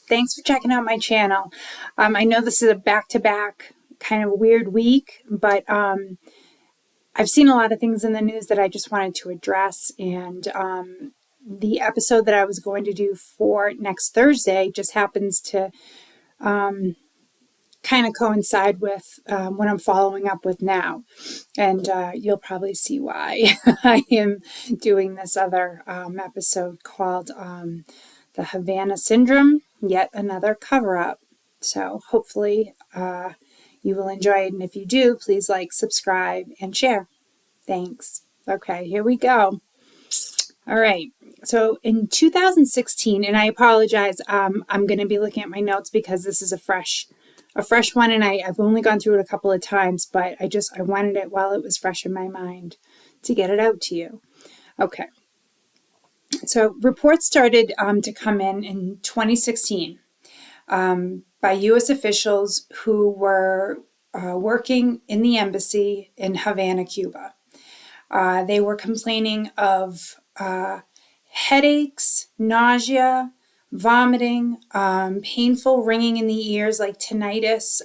Thanks for checking out my channel. I know this is a back-to-back kind of weird week, but I've seen a lot of things in the news that I just wanted to address. And the episode that I was going to do for next Thursday just happens to kind of coincide with what I'm following up with now. And you'll probably see why I am doing this other episode called the Havana Syndrome, yet another cover-up. So hopefully you will enjoy it. And if you do, please like, subscribe, and share. Thanks. Okay, here we go. All right. So in 2016, and I apologize, I'm going to be looking at my notes because this is a fresh one, and I've only gone through it a couple of times, but I wanted it while it was fresh in my mind to get it out to you. Okay. So reports started to come in 2016 by U.S. officials who were working in the embassy in Havana, Cuba. They were complaining of headaches, nausea, vomiting, painful ringing in the ears like tinnitus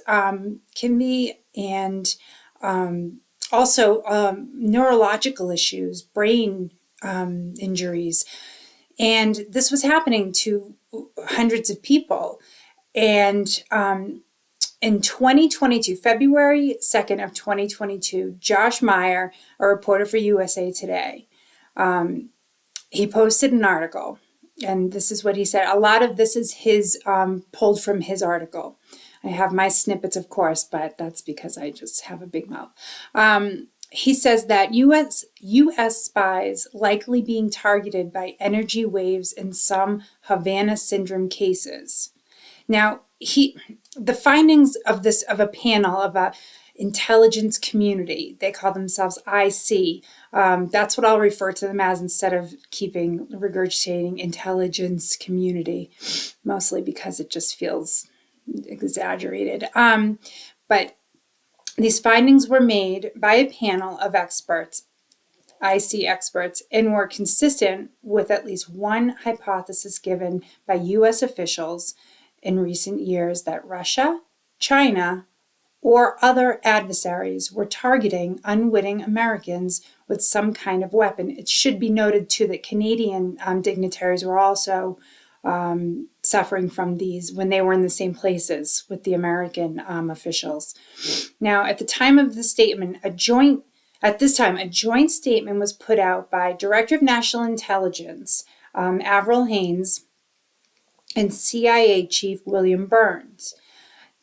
can be, and also neurological issues, brain injuries. And this was happening to hundreds of people. And in 2022, February 2nd of 2022, Josh Meyer, a reporter for USA Today, he posted an article, and this is what he said. A lot of this is his pulled from his article. I have my snippets, of course, but that's because I just have a big mouth. He says that U.S. spies likely being targeted by energy waves in some Havana syndrome cases. Now, the findings of a panel of a intelligence community, they call themselves IC. That's what I'll refer to them as instead of regurgitating intelligence community, mostly because it just feels exaggerated. But these findings were made by a panel of experts, IC experts, and were consistent with at least one hypothesis given by U.S. officials in recent years that Russia, China, or other adversaries were targeting unwitting Americans with some kind of weapon. It should be noted, too, that Canadian dignitaries were also suffering from these when they were in the same places with the American officials. Now, at the time of the statement, a joint statement was put out by Director of National Intelligence, Avril Haines, and CIA Chief William Burns.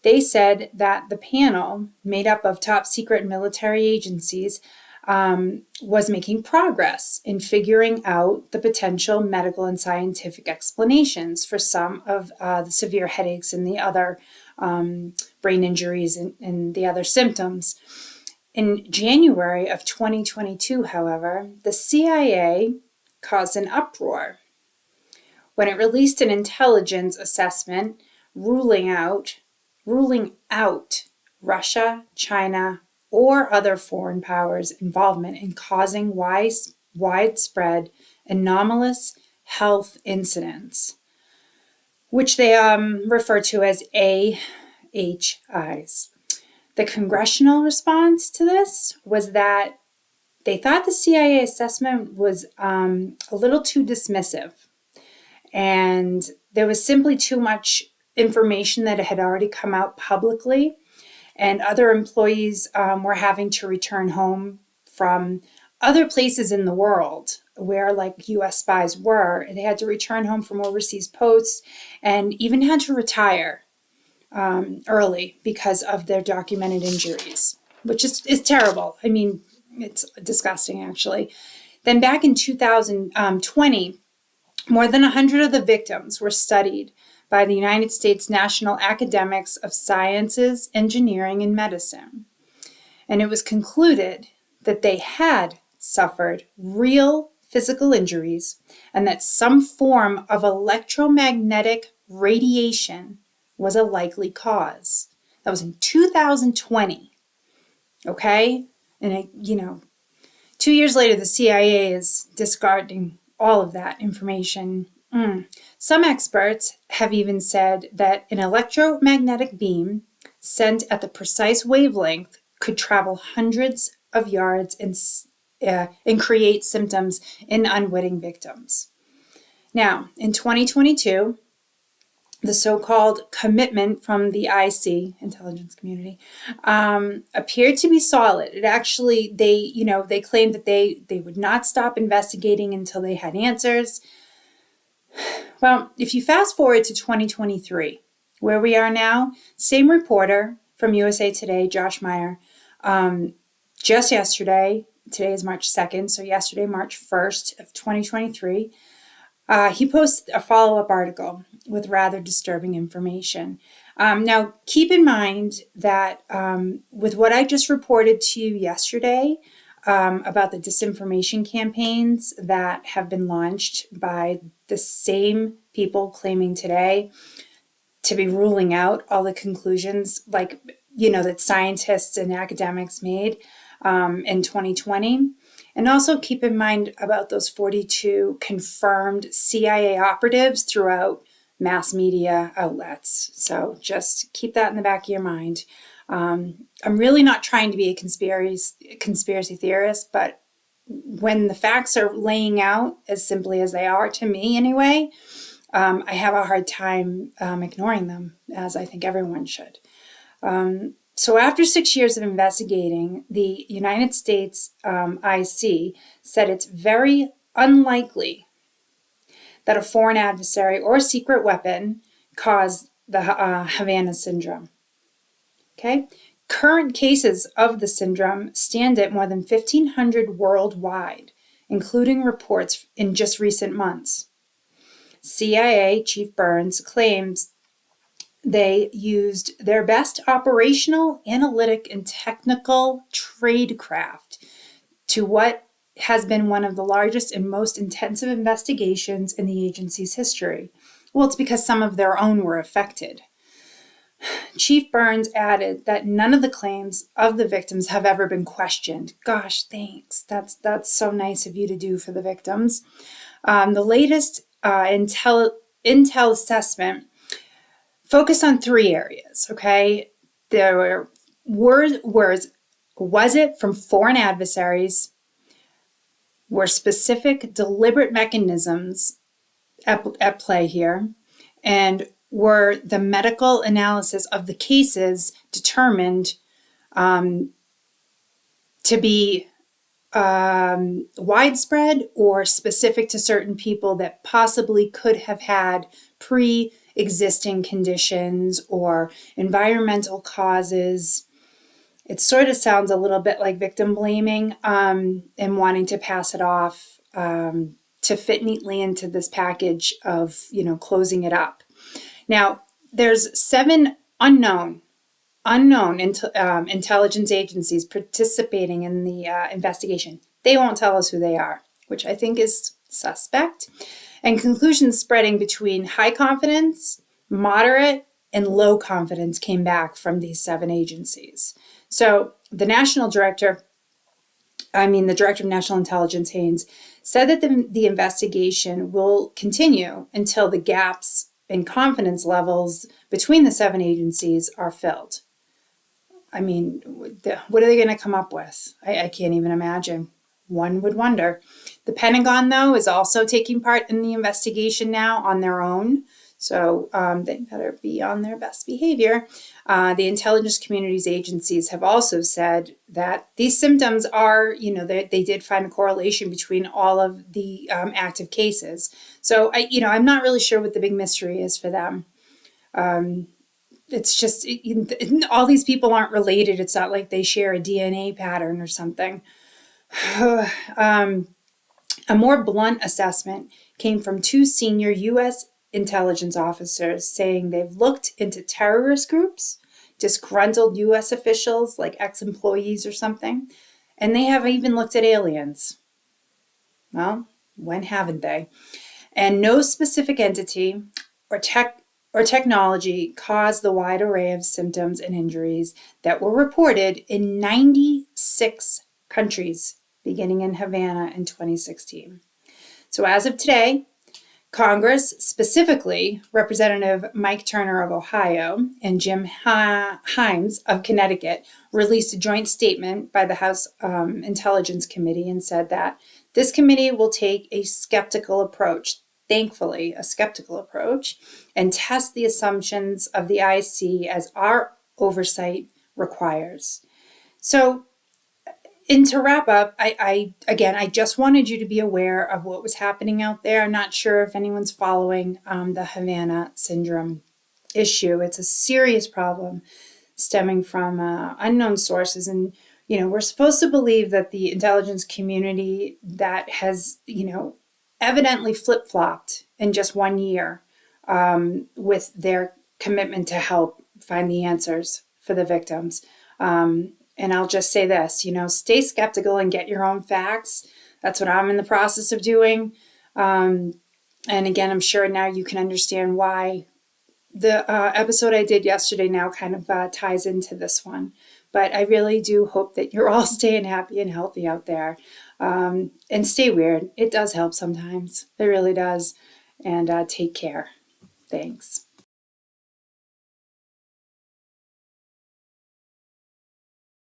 They said that the panel, made up of top secret military agencies, was making progress in figuring out the potential medical and scientific explanations for some of the severe headaches and the other brain injuries and the other symptoms. In January of 2022, however, the CIA caused an uproar when it released an intelligence assessment ruling out Russia, China, or other foreign powers' involvement in causing widespread anomalous health incidents, which they refer to as AHIs. The congressional response to this was that they thought the CIA assessment was a little too dismissive, and there was simply too much information that had already come out publicly, and other employees were having to return home from other places in the world where like U.S. spies were. They had to return home from overseas posts and even had to retire early because of their documented injuries, which is terrible. I mean, it's disgusting, actually. Then back in 2020, more than 100 of the victims were studied by the United States National Academies of Sciences, Engineering, and Medicine. And it was concluded that they had suffered real physical injuries and that some form of electromagnetic radiation was a likely cause. That was in 2020. Okay? And 2 years later, the CIA is discarding all of that information. Some experts have even said that an electromagnetic beam sent at the precise wavelength could travel hundreds of yards and create symptoms in unwitting victims. Now, in 2022, the so-called commitment from the IC, intelligence community, appeared to be solid. It actually, they claimed that they would not stop investigating until they had answers. Well, if you fast forward to 2023, where we are now, same reporter from USA Today, Josh Meyer, just yesterday, today is March 2nd, so yesterday, March 1st of 2023, he posted a follow-up article with rather disturbing information. Now, keep in mind that with what I just reported to you yesterday about the disinformation campaigns that have been launched by the same people claiming today to be ruling out all the conclusions, that scientists and academics made in 2020. And also keep in mind about those 42 confirmed CIA operatives throughout mass media outlets. So just keep that in the back of your mind. I'm really not trying to be a conspiracy theorist, but when the facts are laying out as simply as they are, to me anyway, I have a hard time ignoring them, as I think everyone should. So after 6 years of investigating, the United States IC said it's very unlikely that a foreign adversary or secret weapon caused the Havana syndrome. Okay? Current cases of the syndrome stand at more than 1,500 worldwide, including reports in just recent months. CIA Chief Burns claims they used their best operational, analytic, and technical tradecraft to what has been one of the largest and most intensive investigations in the agency's history. Well, it's because some of their own were affected. Chief Burns added that none of the claims of the victims have ever been questioned. Gosh, thanks. That's so nice of you to do for the victims. The latest intel assessment focused on three areas, okay? There were words, was it from foreign adversaries? Were specific deliberate mechanisms at play here? And were the medical analysis of the cases determined to be widespread or specific to certain people that possibly could have had pre-existing conditions or environmental causes? It sort of sounds a little bit like victim blaming and wanting to pass it off to fit neatly into this package of, closing it up. Now, there's 7 unknown intelligence agencies participating in the investigation. They won't tell us who they are, which I think is suspect. And conclusions spreading between high confidence, moderate, and low confidence came back from these 7 agencies. So the director of National Intelligence, Haynes, said that the investigation will continue until the gaps in confidence levels between the 7 agencies are filled. I mean, what are they going to come up with? I can't even imagine. One would wonder. The Pentagon, though, is also taking part in the investigation now on their own. So they better be on their best behavior. The intelligence community's agencies have also said that these symptoms are, they did find a correlation between all of the active cases. So, I'm not really sure what the big mystery is for them. It's just, all these people aren't related. It's not like they share a DNA pattern or something. A more blunt assessment came from 2 senior U.S. intelligence officers saying they've looked into terrorist groups, disgruntled U.S. officials like ex-employees or something, and they have even looked at aliens. Well, when haven't they? And no specific entity or technology caused the wide array of symptoms and injuries that were reported in 96 countries beginning in Havana in 2016. So as of today, Congress, specifically Representative Mike Turner of Ohio and Jim Himes of Connecticut, released a joint statement by the House Intelligence Committee and said that this committee will take a skeptical approach, thankfully, a skeptical approach, and test the assumptions of the IC as our oversight requires. So, and to wrap up, I just wanted you to be aware of what was happening out there. I'm not sure if anyone's following the Havana syndrome issue. It's a serious problem stemming from unknown sources, and we're supposed to believe that the intelligence community that has evidently flip flopped in just 1 year with their commitment to help find the answers for the victims. And I'll just say this, stay skeptical and get your own facts. That's what I'm in the process of doing. And again, I'm sure now you can understand why the episode I did yesterday now kind of ties into this one. But I really do hope that you're all staying happy and healthy out there. And stay weird. It does help sometimes. It really does. And take care. Thanks.